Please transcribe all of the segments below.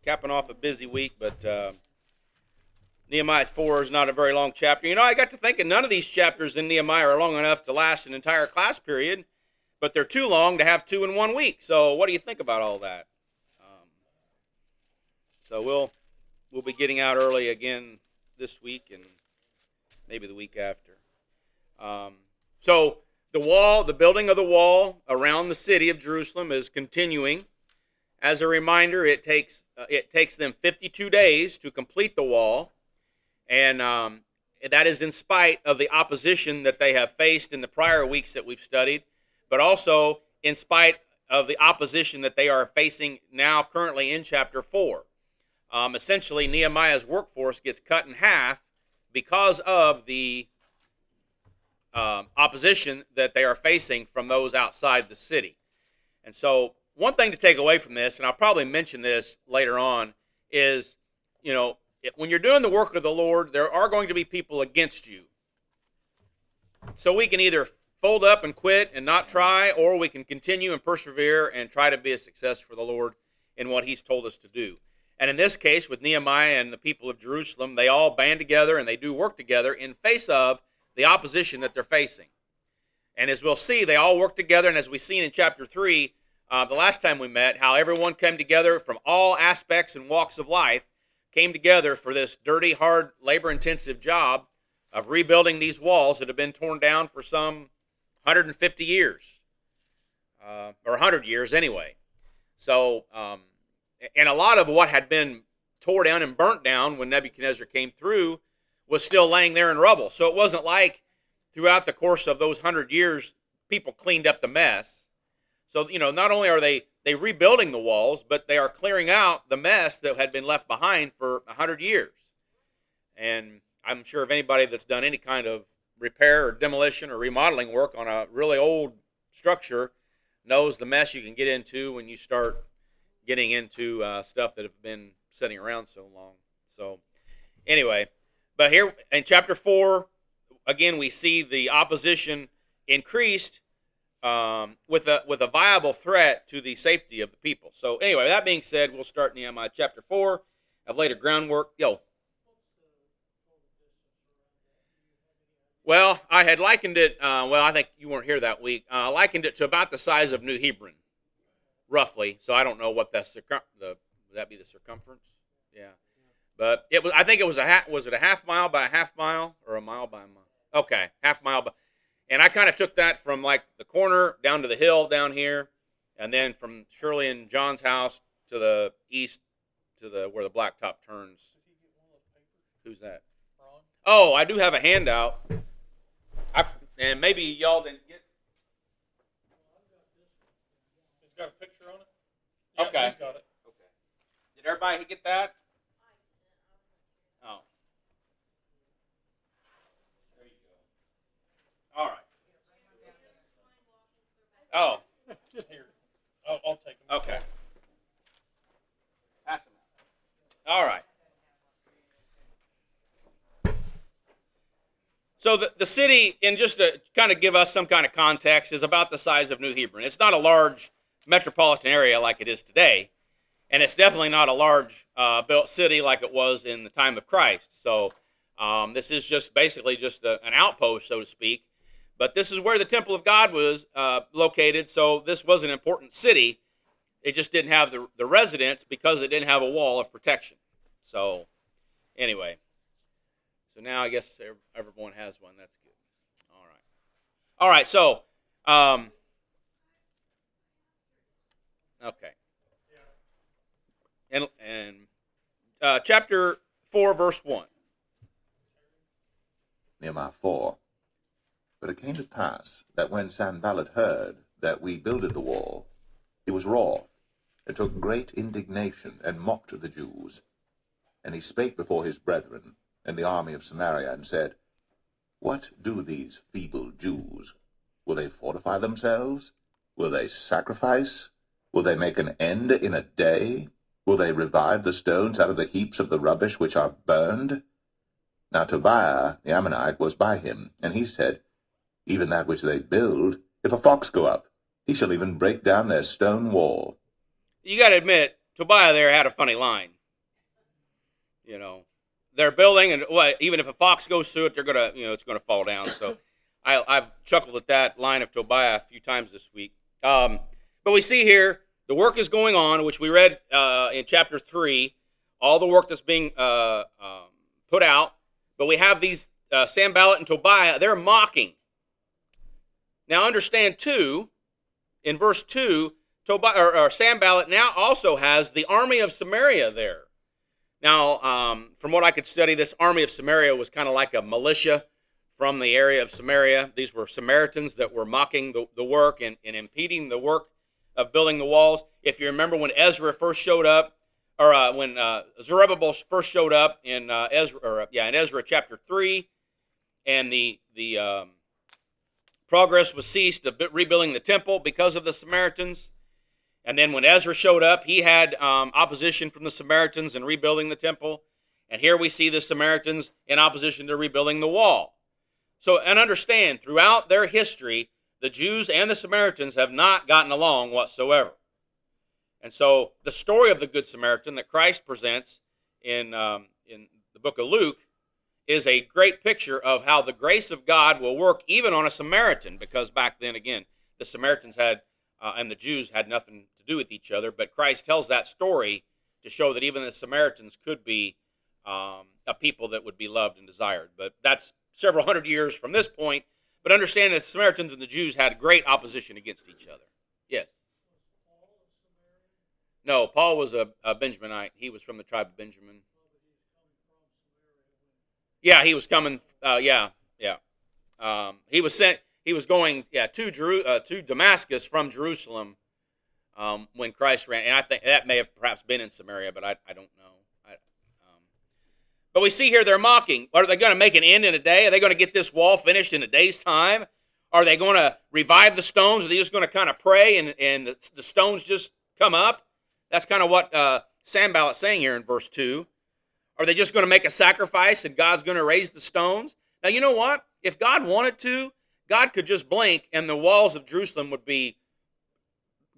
capping off a busy week, but Nehemiah 4 is not a very long chapter. You know, I got to thinking none of these chapters in Nehemiah are long enough to last an entire class period, but they're too long to have two in 1 week. So what do you think about all that? So we'll be getting out early again this week and maybe the week after. So the building of the wall around the city of Jerusalem is continuing. As a reminder, it takes them 52 days to complete the wall, and that is in spite of the opposition that they have faced in the prior weeks that we've studied, but also in spite of the opposition that they are facing now currently in chapter 4. Essentially, Nehemiah's workforce gets cut in half because of the opposition that they are facing from those outside the city. And so one thing to take away from this, and I'll probably mention this later on, is, when you're doing the work of the Lord, there are going to be people against you. So we can either fold up and quit and not try, or we can continue and persevere and try to be a success for the Lord in what He's told us to do. And in this case, with Nehemiah and the people of Jerusalem, they all band together and they do work together in face of the opposition that they're facing. And as we'll see, they all work together, and as we've seen in chapter 3, the last time we met, how everyone came together from all aspects and walks of life, came together for this dirty, hard, labor-intensive job of rebuilding these walls that have been torn down for some 150 years, or 100 years anyway. So, and a lot of what had been tore down and burnt down when Nebuchadnezzar came through was still laying there in rubble. So it wasn't like throughout the course of those 100 years, people cleaned up the mess. So, not only are they rebuilding the walls, but they are clearing out the mess that had been left behind for 100 years. And I'm sure if anybody that's done any kind of repair or demolition or remodeling work on a really old structure knows the mess you can get into when you start getting into stuff that have been sitting around so long. So anyway, but here in chapter 4, again, we see the opposition increased with a viable threat to the safety of the people. So anyway, that being said, we'll start Nehemiah chapter 4. I've laid a groundwork. Well, I had likened it, I think you weren't here that week, I likened it to about the size of New Hebron, roughly. So I don't know what would that be the circumference? Yeah. But I think it was was it a half mile by a half mile or a mile by a mile? Okay, half mile by. And I kind of took that from like the corner down to the hill down here, and then from Shirley and John's house to the east to where the blacktop turns. Who's that? Oh, I do have a handout. And maybe y'all didn't get. It's got a picture on it. Yeah, okay. He's got it. Okay. Did everybody get that? Oh. There you go. All right. Oh. Here. I'll take them. Okay. Pass them out. All right. So the city, and just to kind of give us some kind of context, is about the size of New Hebron. It's not a large metropolitan area like it is today, and it's definitely not a large built city like it was in the time of Christ. So this is just basically just an outpost, so to speak. But this is where the temple of God was located, so this was an important city. It just didn't have the residents because it didn't have a wall of protection. So anyway. So now I guess everyone has one. That's good. All right. So, okay. And chapter 4, verse 1. Nehemiah 4. But it came to pass that when Sanballat heard that we builded the wall, he was wroth, and took great indignation, and mocked the Jews. And he spake before his brethren in the army of Samaria, and said, What do these feeble Jews? Will they fortify themselves? Will they sacrifice? Will they make an end in a day? Will they revive the stones out of the heaps of the rubbish which are burned? Now Tobiah the Ammonite was by him, and he said, Even that which they build, if a fox go up, he shall even break down their stone wall. You got to admit, Tobiah there had a funny line. You know, they're building, and well, even if a fox goes through it, they're gonna, it's gonna fall down. So I've chuckled at that line of Tobiah a few times this week. But we see here the work is going on, which we read in chapter 3, all the work that's being put out. But we have these Sanballat and Tobiah, they're mocking. Now understand, too, in verse 2, Sanballat now also has the army of Samaria there. Now, from what I could study, this army of Samaria was kind of like a militia from the area of Samaria. These were Samaritans that were mocking the work and impeding the work of building the walls. If you remember when Ezra first showed up, or when Zerubbabel first showed up in Ezra chapter 3, and the progress was ceased of rebuilding the temple because of the Samaritans. And then when Ezra showed up, he had opposition from the Samaritans in rebuilding the temple. And here we see the Samaritans in opposition to rebuilding the wall. So, and understand, throughout their history, the Jews and the Samaritans have not gotten along whatsoever. And so the story of the Good Samaritan that Christ presents in the book of Luke is a great picture of how the grace of God will work even on a Samaritan, because back then, again, the Samaritans had and the Jews had nothing to do with each other, but Christ tells that story to show that even the Samaritans could be a people that would be loved and desired. But that's several hundred years from this point. But understand that the Samaritans and the Jews had great opposition against each other. Yes. No, Paul was a Benjaminite. He was from the tribe of Benjamin. Yeah, he was coming. He was sent. He was going to Damascus from Jerusalem when Christ ran. And I think that may have perhaps been in Samaria, but I don't know. But we see here they're mocking. Are they going to make an end in a day? Are they going to get this wall finished in a day's time? Are they going to revive the stones? Are they just going to kind of pray and the stones just come up? That's kind of what Sanballat's saying here in verse 2. Are they just going to make a sacrifice and God's going to raise the stones? Now, you know what? If God wanted to, God could just blink and the walls of Jerusalem would be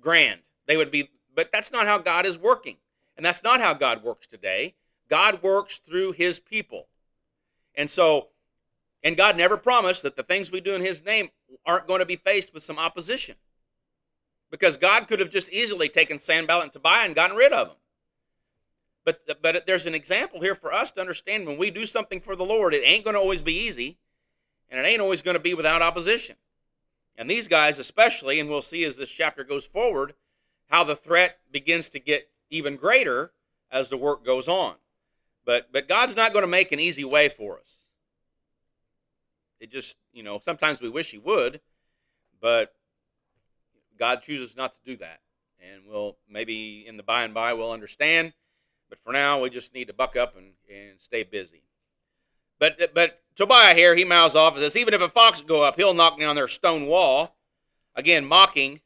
grand. They would be, but that's not how God is working. And that's not how God works today. God works through his people. And so, and God never promised that the things we do in his name aren't going to be faced with some opposition. Because God could have just easily taken Sanballat and Tobiah and gotten rid of them. But there's an example here for us to understand when we do something for the Lord, it ain't going to always be easy, and it ain't always going to be without opposition. And these guys especially, and we'll see as this chapter goes forward, how the threat begins to get even greater as the work goes on. But God's not going to make an easy way for us. It just, sometimes we wish he would, but God chooses not to do that. And we'll maybe in the by and by we'll understand. But for now, we just need to buck up and stay busy. But Tobiah here, he mouths off and says, even if a fox go up, he'll knock down their stone wall. Again, mocking.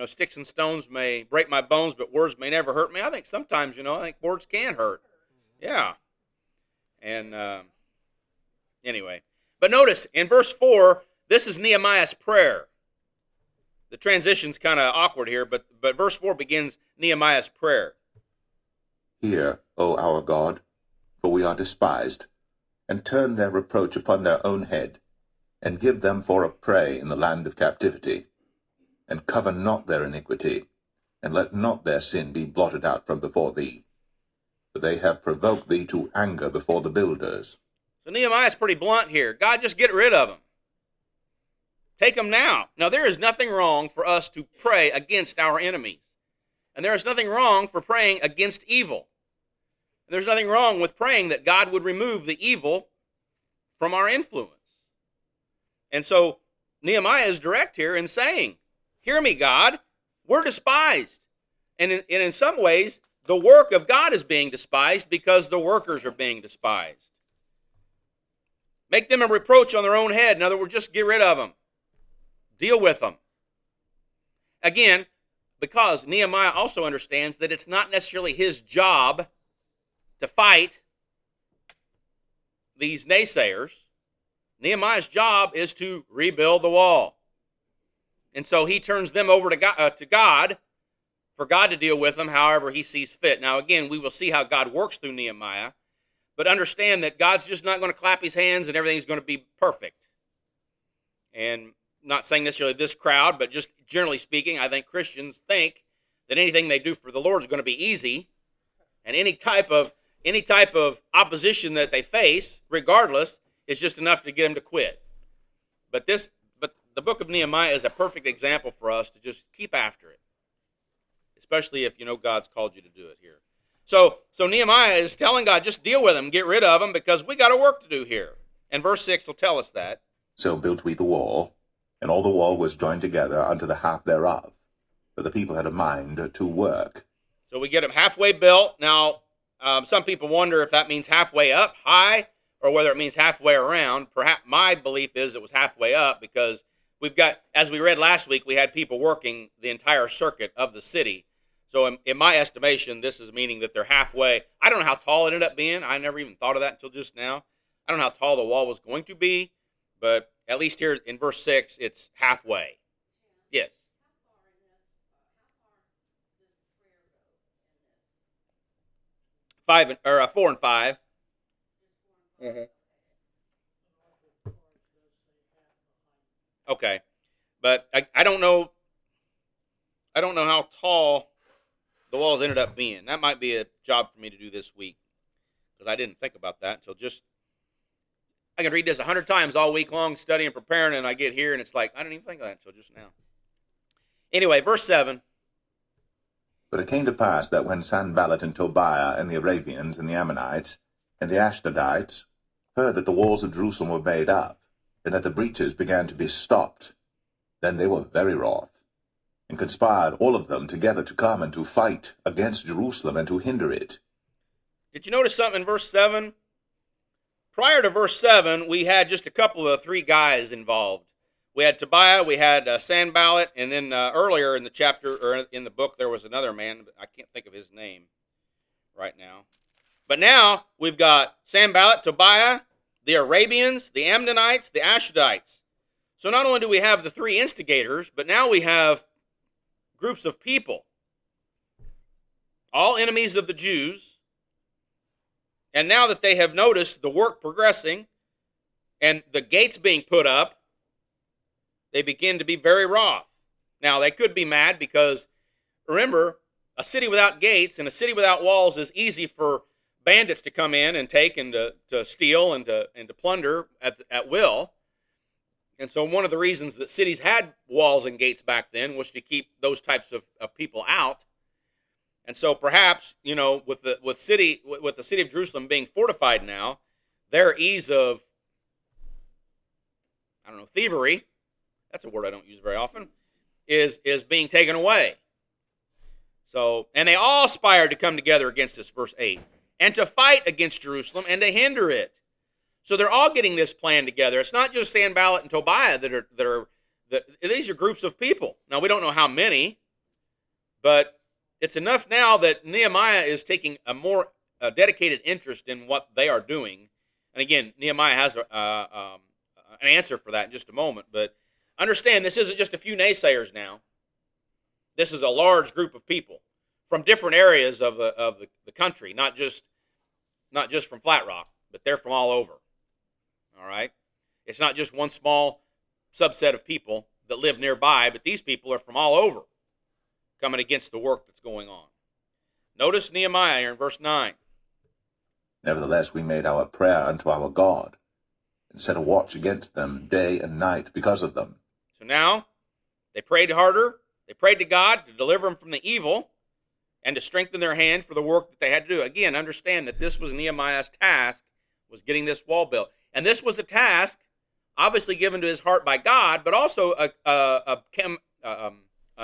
Sticks and stones may break my bones, but words may never hurt me. I think sometimes, I think words can hurt. Yeah. And anyway. But notice, in verse 4, this is Nehemiah's prayer. The transition's kind of awkward here, but verse 4 begins Nehemiah's prayer. Hear, O our God, for we are despised, and turn their reproach upon their own head, and give them for a prey in the land of captivity, and cover not their iniquity, and let not their sin be blotted out from before thee. For they have provoked thee to anger before the builders. So Nehemiah's pretty blunt here. God, just get rid of them. Take them now. Now, there is nothing wrong for us to pray against our enemies. And there is nothing wrong for praying against evil. And there's nothing wrong with praying that God would remove the evil from our influence. And so Nehemiah is direct here in saying, hear me, God, we're despised. And in some ways, the work of God is being despised because the workers are being despised. Make them a reproach on their own head. In other words, just get rid of them. Deal with them. Again, because Nehemiah also understands that it's not necessarily his job to fight these naysayers. Nehemiah's job is to rebuild the wall. And so he turns them over to God for God to deal with them however he sees fit. Now, again, we will see how God works through Nehemiah, but understand that God's just not going to clap his hands and everything's going to be perfect. And not saying necessarily this crowd, but just generally speaking, I think Christians think that anything they do for the Lord is going to be easy, and any type of opposition that they face, regardless, is just enough to get them to quit. But the book of Nehemiah is a perfect example for us to just keep after it, especially if you know God's called you to do it here. So Nehemiah is telling God, just deal with them, get rid of them, because we got a work to do here. And verse 6 will tell us that. So built we the wall, and all the wall was joined together unto the half thereof. For the people had a mind to work. So we get them halfway built. Now, some people wonder if that means halfway up high or whether it means halfway around. Perhaps my belief is it was halfway up, because we've got, as we read last week, we had people working the entire circuit of the city. So in my estimation, this is meaning that they're halfway. I don't know how tall it ended up being. I never even thought of that until just now. I don't know how tall the wall was going to be, but at least here in verse 6, it's halfway. Yes. 4 and 5. Mm-hmm. Okay, but I don't know. I don't know how tall the walls ended up being. That might be a job for me to do this week, because I didn't think about that until just. I can read this 100 times all week long, studying, preparing, and I get here and it's like I didn't even think of that until just now. Anyway, verse 7. But it came to pass that when Sanballat and Tobiah and the Arabians and the Ammonites and the Ashdodites heard that the walls of Jerusalem were made up, and that the breaches began to be stopped, then they were very wroth, and conspired all of them together to come and to fight against Jerusalem and to hinder it. Did you notice something in verse 7? Prior to verse 7, we had just a couple of 3 guys involved. We had Tobiah, we had Sanballat, and then earlier in the chapter, or in the book, there was another man, but I can't think of his name right now. But now we've got Sanballat, Tobiah, the Arabians, the Ammonites, the Ashdodites. So not only do we have the 3 instigators, but now we have groups of people, all enemies of the Jews. And now that they have noticed the work progressing and the gates being put up, they begin to be very wroth. Now, they could be mad because, remember, a city without gates and a city without walls is easy for bandits to come in and take and to steal and to plunder at will. And so one of the reasons that cities had walls and gates back then was to keep those types of people out. And so perhaps, you know, with the city of Jerusalem being fortified now, their ease of, thievery, that's a word I don't use very often, is being taken away. So, and they all aspired to come together against this, verse 8, and to fight against Jerusalem and to hinder it. So they're all getting this plan together. It's not just Sanballat and Tobiah these are groups of people. Now, we don't know how many, but it's enough now that Nehemiah is taking a more dedicated interest in what they are doing. And again, Nehemiah has an answer for that in just a moment. But understand, this isn't just a few naysayers now. This is a large group of people from different areas of the country, not just from Flat Rock, but they're from all over. All right? It's not just one small subset of people that live nearby, but these people are from all over coming against the work that's going on. Notice Nehemiah here in verse 9. Nevertheless, we made our prayer unto our God, and set a watch against them day and night because of them. So now, they prayed harder. They prayed to God to deliver them from the evil and to strengthen their hand for the work that they had to do. Again, understand that this was Nehemiah's task, was getting this wall built. And this was a task, obviously given to his heart by God, but also an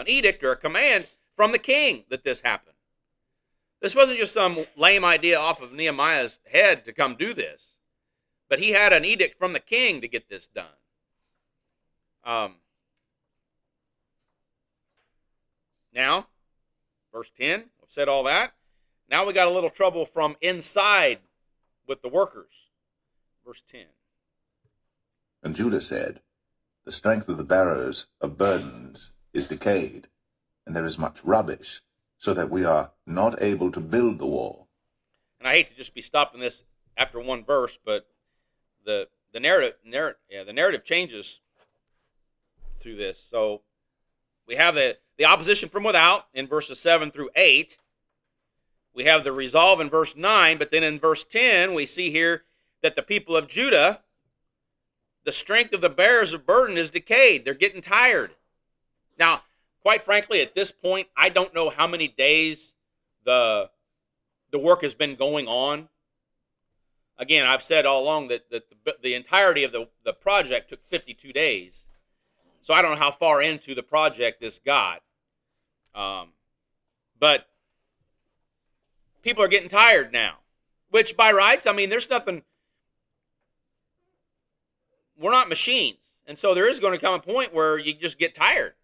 edict or a command from the king that this happened. This wasn't just some lame idea off of Nehemiah's head to come do this, but he had an edict from the king to get this done. Now, verse 10, we've said all that. Now we got a little trouble from inside with the workers. Verse 10. And Judah said, the strength of the bearers of burdens is decayed, and there is much rubbish, so that we are not able to build the wall. And I hate to just be stopping this after one verse, but the narrative changes through this. So we have the opposition from without in verses 7 through 8. We have the resolve in verse 9, but then in verse 10 we see here that the people of Judah, the strength of the bearers of burden is decayed. They're getting tired. Now, quite frankly, at this point, I don't know how many days the work has been going on. Again, I've said all along that the entirety of the project took 52 days. So I don't know how far into the project this got. But people are getting tired now, which by rights, I mean, there's nothing. We're not machines. And so there is going to come a point where you just get tired.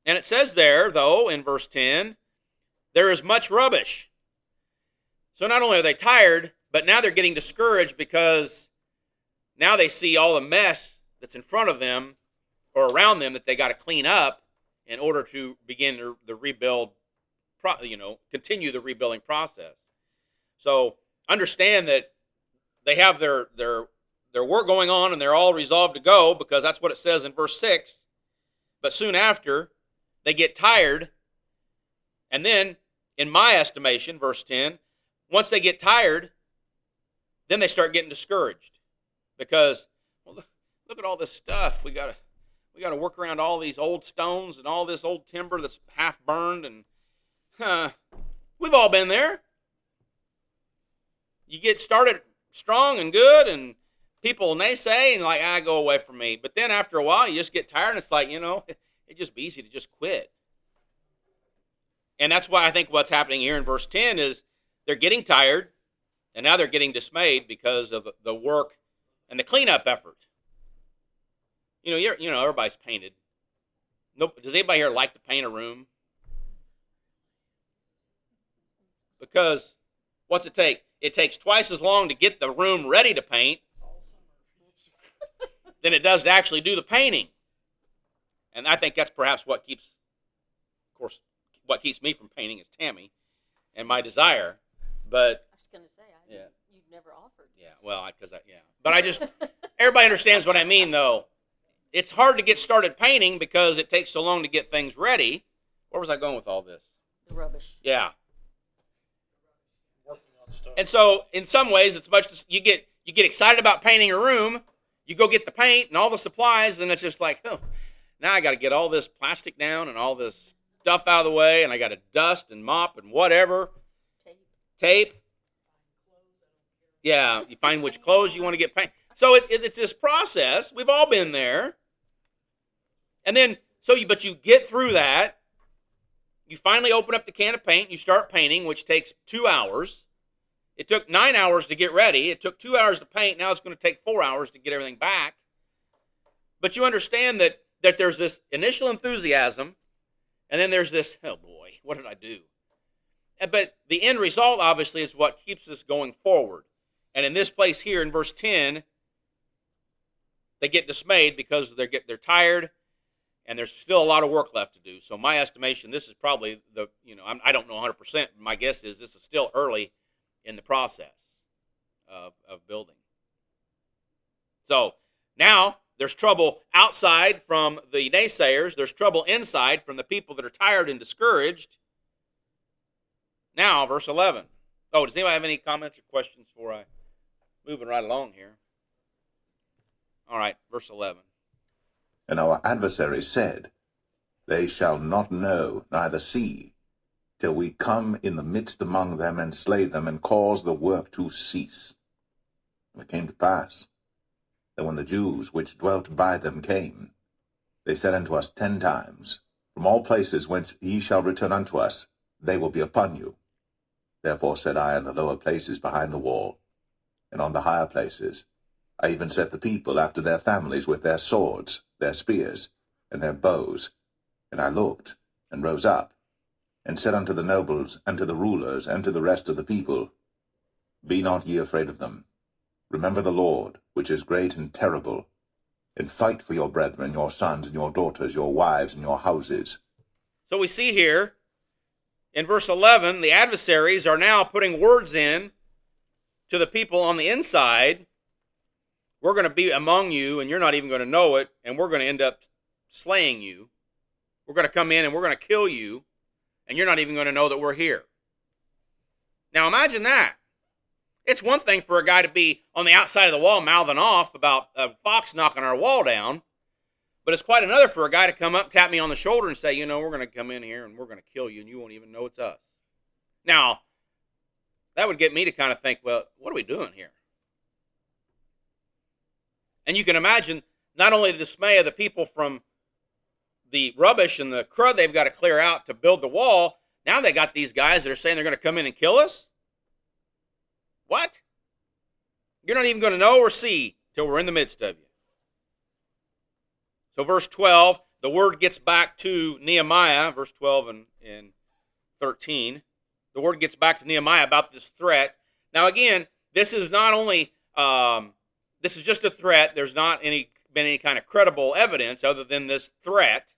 And it says there, though, in verse 10, there is much rubbish. So not only are they tired, but now they're getting discouraged because now they see all the mess that's in front of them or around them that they got to clean up in order to begin the rebuild, continue the rebuilding process. So understand that they have their work going on and they're all resolved to go because that's what it says in verse 6. But soon after, they get tired. And then, in my estimation, verse 10, once they get tired, then they start getting discouraged because, well, look at all this stuff. We got to work around all these old stones and all this old timber that's half burned, and we've all been there. You get started strong and good, and people naysay and like, go away from me. But then after a while, you just get tired, and it's like, it'd just be easy to just quit. And that's why I think what's happening here in verse 10 is they're getting tired, and now they're getting dismayed because of the work and the cleanup effort. Everybody's painted. Nope. Does anybody here like to paint a room? Because what's it take? It takes twice as long to get the room ready to paint than it does to actually do the painting. And I think that's perhaps what keeps me from painting is Tammy and my desire. But I was going to say, you've never offered. Yeah, well, But everybody understands what I mean, though. It's hard to get started painting because it takes so long to get things ready. Where was I going with all this? The rubbish. Yeah. Working on stuff. And so, in some ways, it's much you get excited about painting a room. You go get the paint and all the supplies, and it's just like, now I got to get all this plastic down and all this stuff out of the way, and I got to dust and mop and whatever. Tape. Yeah, you find which clothes you want to get painted. So it's this process. We've all been there. And then, but you get through that. You finally open up the can of paint. You start painting, which takes 2 hours. It took 9 hours to get ready. It took 2 hours to paint. Now it's going to take 4 hours to get everything back. But you understand that there's this initial enthusiasm, and then there's this, oh boy, what did I do? But the end result, obviously, is what keeps us going forward. And in this place here, in verse 10, they get dismayed because they're tired, and there's still a lot of work left to do. So my estimation, this is probably I don't know 100%. My guess is this is still early in the process of building. So now there's trouble outside from the naysayers. There's trouble inside from the people that are tired and discouraged. Now, verse 11. Oh, does anybody have any comments or questions before I moving right along here? All right, verse 11. And our adversaries said, They shall not know, neither see, till we come in the midst among them, and slay them, and cause the work to cease. And it came to pass, that when the Jews which dwelt by them came, they said unto us 10 times, From all places whence ye shall return unto us, they will be upon you. Therefore said I in the lower places behind the wall, and on the higher places, I even set the people after their families with their swords, their spears, and their bows. And I looked, and rose up, and said unto the nobles, and to the rulers, and to the rest of the people, Be not ye afraid of them. Remember the Lord, which is great and terrible, and fight for your brethren, your sons and your daughters, your wives and your houses. So we see here In verse 11, the adversaries are now putting words in to the people on the inside. We're going to be among you, and you're not even going to know it, and we're going to end up slaying you. We're going to come in and we're going to kill you, and you're not even going to know that we're here. Now imagine that. It's one thing for a guy to be on the outside of the wall mouthing off about a fox knocking our wall down, but it's quite another for a guy to come up, tap me on the shoulder, and say, we're going to come in here and we're going to kill you, and you won't even know it's us. Now, that would get me to kind of think, well, what are we doing here? And you can imagine not only the dismay of the people from the rubbish and the crud they've got to clear out to build the wall, now they got these guys that are saying they're going to come in and kill us? What? You're not even going to know or see till we're in the midst of you. So verse 12, the word gets back to Nehemiah, verse 12 and 13. The word gets back to Nehemiah about this threat. Now again, this is not only, this is just a threat. There's not been any kind of credible evidence other than this threat.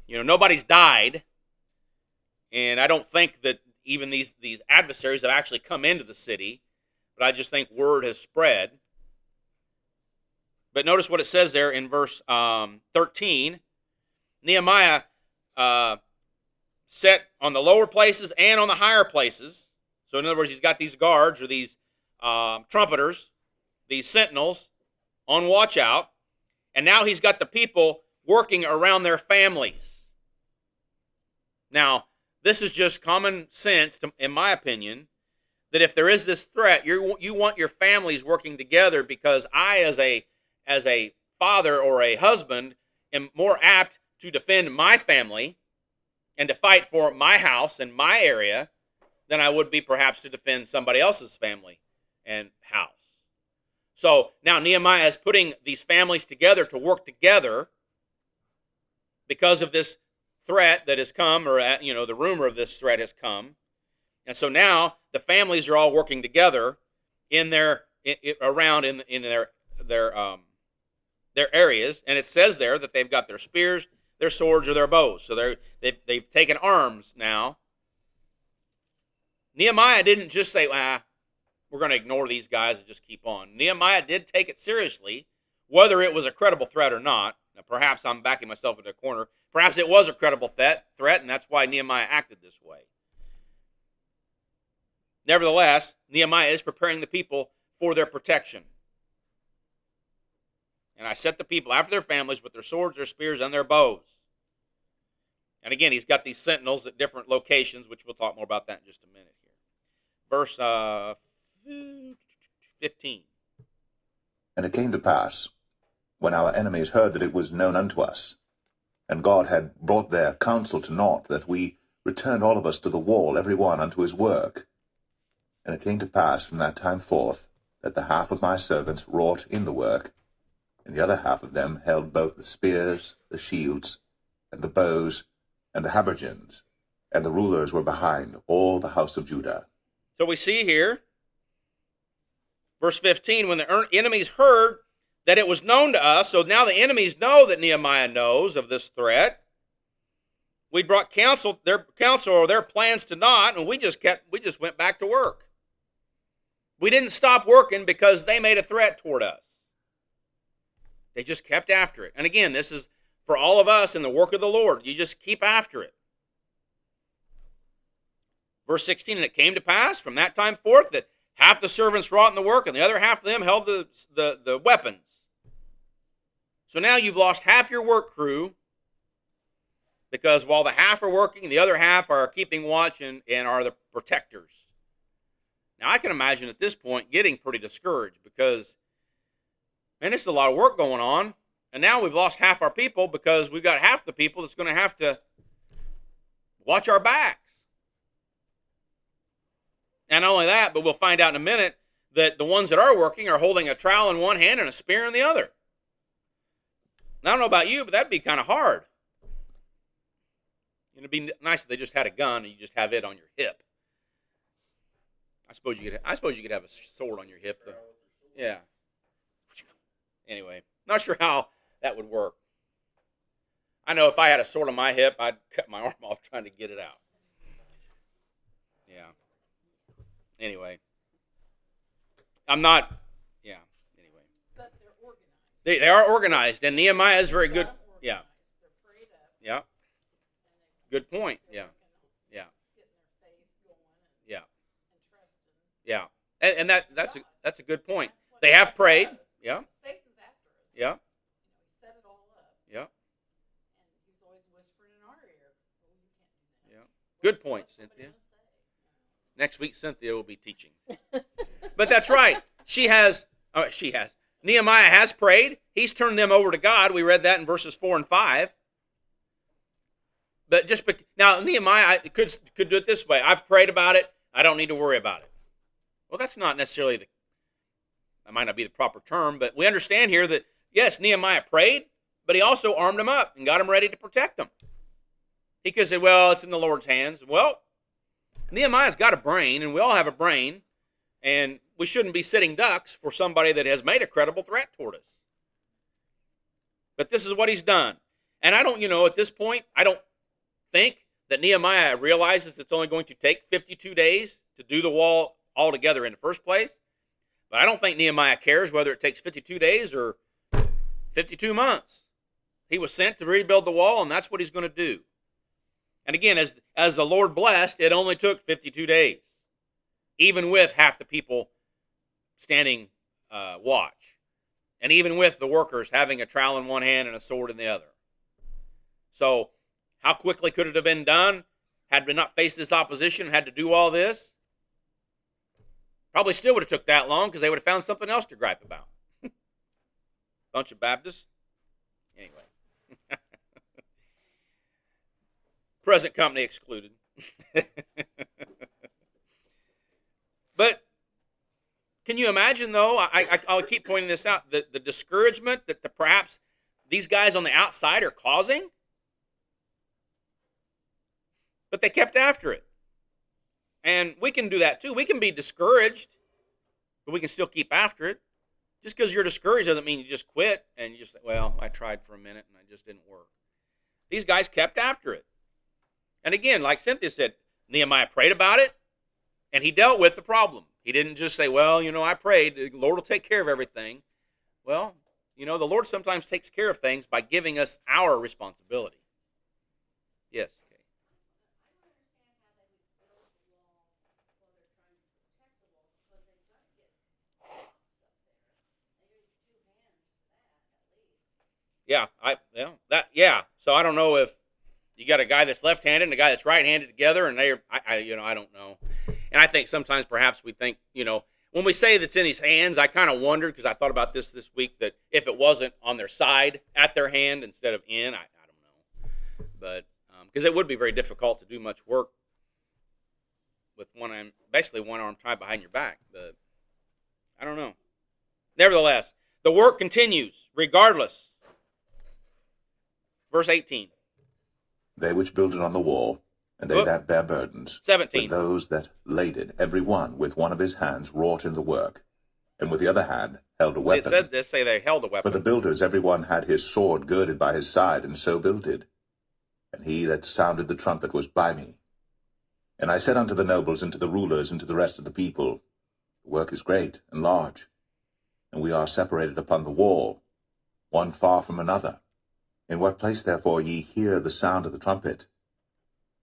Nobody's died. And I don't think that even these adversaries have actually come into the city, but I just think word has spread. But notice what it says there in verse 13. Nehemiah set on the lower places and on the higher places. So in other words, he's got these guards or these trumpeters, these sentinels on watch out. And now he's got the people working around their families. Now, this is just common sense, in my opinion, that if there is this threat, you want your families working together, because I, as a father or a husband, am more apt to defend my family and to fight for my house and my area than I would be perhaps to defend somebody else's family and house. So now Nehemiah is putting these families together to work together because of this threat that has come, or the rumor of this threat has come. And so now the families are all working together in their areas, and it says there that they've got their spears, their swords, or their bows. So they've taken arms now. Nehemiah didn't just say, we're going to ignore these guys and just keep on. Nehemiah did take it seriously, whether it was a credible threat or not. Now, perhaps I'm backing myself into a corner. Perhaps it was a credible threat, and that's why Nehemiah acted this way. Nevertheless, Nehemiah is preparing the people for their protection. And I set the people after their families with their swords, their spears, and their bows. And again, he's got these sentinels at different locations, which we'll talk more about that in just a minute here. Verse 15. And it came to pass, when our enemies heard that it was known unto us, and God had brought their counsel to naught, that we returned all of us to the wall, every one unto his work. And it came to pass from that time forth, that the half of my servants wrought in the work, and the other half of them held both the spears, the shields, and the bows, and the habergeons, and the rulers were behind all the house of Judah. So we see here, verse 15, when the enemies heard that it was known to us, so now the enemies know that Nehemiah knows of this threat. We brought their counsel or their plans to naught, and we just went back to work. We didn't stop working because they made a threat toward us. They just kept after it. And again, this is for all of us in the work of the Lord. You just keep after it. Verse 16, and it came to pass from that time forth that half the servants wrought in the work, and the other half of them held the weapons. So now you've lost half your work crew, because while the half are working, the other half are keeping watch and are the protectors. Now I can imagine at this point getting pretty discouraged, because, man, it's a lot of work going on, and now we've lost half our people because we've got half the people that's going to have to watch our backs. And not only that, but we'll find out in a minute that the ones that are working are holding a trowel in one hand and a spear in the other. Now, I don't know about you, but that'd be kind of hard. It'd be nice if they just had a gun and you just have it on your hip. I suppose you could have a sword on your hip, though. Yeah. Anyway, not sure how that would work. I know if I had a sword on my hip, I'd cut my arm off trying to get it out. Anyway, I'm not. Yeah. Anyway, But they're organized. they are organized, and Nehemiah is very Got good. 'em Yeah. organized. They're prayed up. Yeah. And Good point. they're Yeah. working on Yeah. getting their faith going Yeah. and trusting. Yeah. And that's a good point. That's what They have God prayed. does. Yeah. Satan's after us. Yeah. He set it all up. Yeah. And he's always whispering in our ear, "Oh, you can't do that." Yeah. Good What's point, somebody Cynthia. gonna say? Next week, Cynthia will be teaching. But that's right. She has. Nehemiah has prayed. He's turned them over to God. We read that in verses 4 and 5. But now Nehemiah could do it this way. I've prayed about it. I don't need to worry about it. Well, that's not necessarily that might not be the proper term, but we understand here that yes, Nehemiah prayed, but he also armed them up and got them ready to protect them. He could say, "Well, it's in the Lord's hands." Well, Nehemiah's got a brain, and we all have a brain, and we shouldn't be sitting ducks for somebody that has made a credible threat toward us. But this is what he's done. And I don't, at this point, I don't think that Nehemiah realizes it's only going to take 52 days to do the wall altogether in the first place. But I don't think Nehemiah cares whether it takes 52 days or 52 months. He was sent to rebuild the wall, and that's what he's going to do. And again, as the Lord blessed, it only took 52 days, even with half the people standing watch, and even with the workers having a trowel in one hand and a sword in the other. So how quickly could it have been done had we not faced this opposition and had to do all this? Probably still would have took that long because they would have found something else to gripe about. Bunch of Baptists. Anyway. Present company excluded. But can you imagine, though, I'll keep pointing this out, the discouragement that perhaps these guys on the outside are causing? But they kept after it. And we can do that too. We can be discouraged, but we can still keep after it. Just because you're discouraged doesn't mean you just quit and you just say, well, I tried for a minute and it just didn't work. These guys kept after it. And again, like Cynthia said, Nehemiah prayed about it, and he dealt with the problem. He didn't just say, well, I prayed, the Lord will take care of everything. Well, the Lord sometimes takes care of things by giving us our responsibility. Yes. Okay. Yeah. So I don't know if you got a guy that's left-handed and a guy that's right-handed together, and I don't know. And I think sometimes perhaps we think, when we say that's in his hands, I kind of wondered, because I thought about this week, that if it wasn't on their side, at their hand instead of in, I don't know. But because it would be very difficult to do much work with basically one arm tied behind your back. But I don't know. Nevertheless, the work continues regardless. Verse 18. They which builded on the wall, and they that bear burdens, 17. with those that laid it, every one with one of his hands wrought in the work, and with the other hand held a weapon. It said this, say they held a weapon. For the builders every one had his sword girded by his side, and so builded. And he that sounded the trumpet was by me. And I said unto the nobles, and to the rulers, and to the rest of the people, the work is great and large, and we are separated upon the wall, one far from another. In what place therefore ye hear the sound of the trumpet,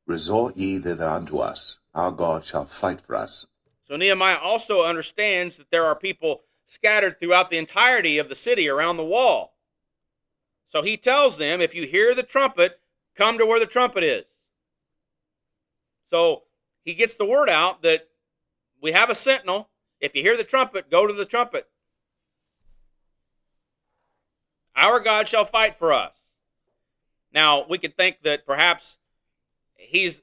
resort ye thither unto us. Our God shall fight for us. So Nehemiah also understands that there are people scattered throughout the entirety of the city around the wall. So he tells them, if you hear the trumpet, come to where the trumpet is. So he gets the word out that we have a sentinel. If you hear the trumpet, go to the trumpet. Our God shall fight for us. Now, we could think that perhaps he's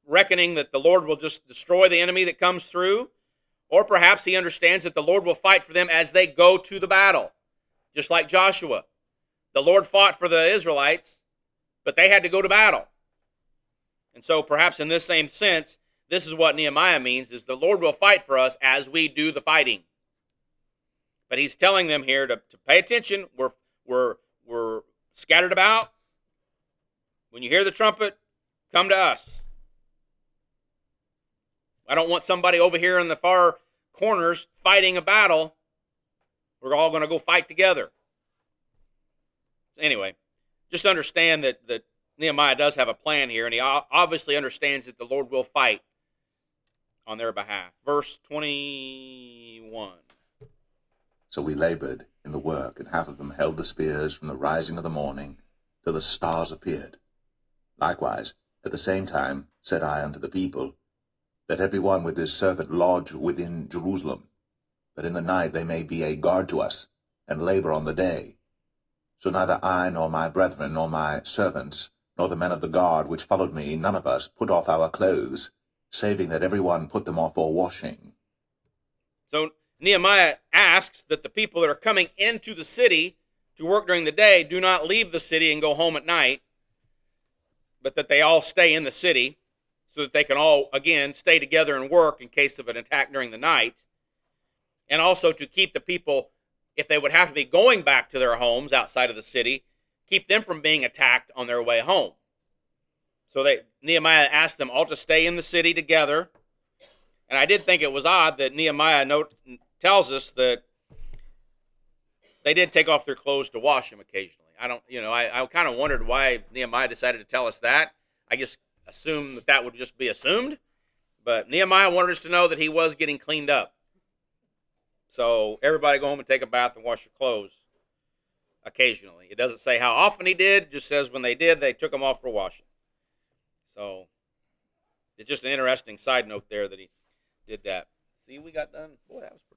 reckoning that the Lord will just destroy the enemy that comes through, or perhaps he understands that the Lord will fight for them as they go to the battle, just like Joshua. The Lord fought for the Israelites, but they had to go to battle. And so perhaps in this same sense, this is what Nehemiah means, is the Lord will fight for us as we do the fighting. But he's telling them here to pay attention. We're scattered about. When you hear the trumpet, come to us. I don't want somebody over here in the far corners fighting a battle. We're all going to go fight together. Anyway, just understand that Nehemiah does have a plan here, and he obviously understands that the Lord will fight on their behalf. Verse 21. So we labored in the work, and half of them held the spears from the rising of the morning till the stars appeared. Likewise, at the same time, said I unto the people, let every one with his servant lodge within Jerusalem, that in the night they may be a guard to us, and labor on the day. So neither I, nor my brethren, nor my servants, nor the men of the guard which followed me, none of us put off our clothes, saving that every one put them off for washing. So Nehemiah asks that the people that are coming into the city to work during the day do not leave the city and go home at night, but that they all stay in the city so that they can all, again, stay together and work in case of an attack during the night. And also to keep the people, if they would have to be going back to their homes outside of the city, keep them from being attacked on their way home. So Nehemiah asked them all to stay in the city together. And I did think it was odd that Nehemiah tells us that they did take off their clothes to wash them occasionally. I kind of wondered why Nehemiah decided to tell us that. I just assumed that would just be assumed. But Nehemiah wanted us to know that he was getting cleaned up. So everybody go home and take a bath and wash your clothes occasionally. It doesn't say how often he did. It just says when they did, they took them off for washing. So it's just an interesting side note there that he did that. See, we got done. Boy, that was pretty.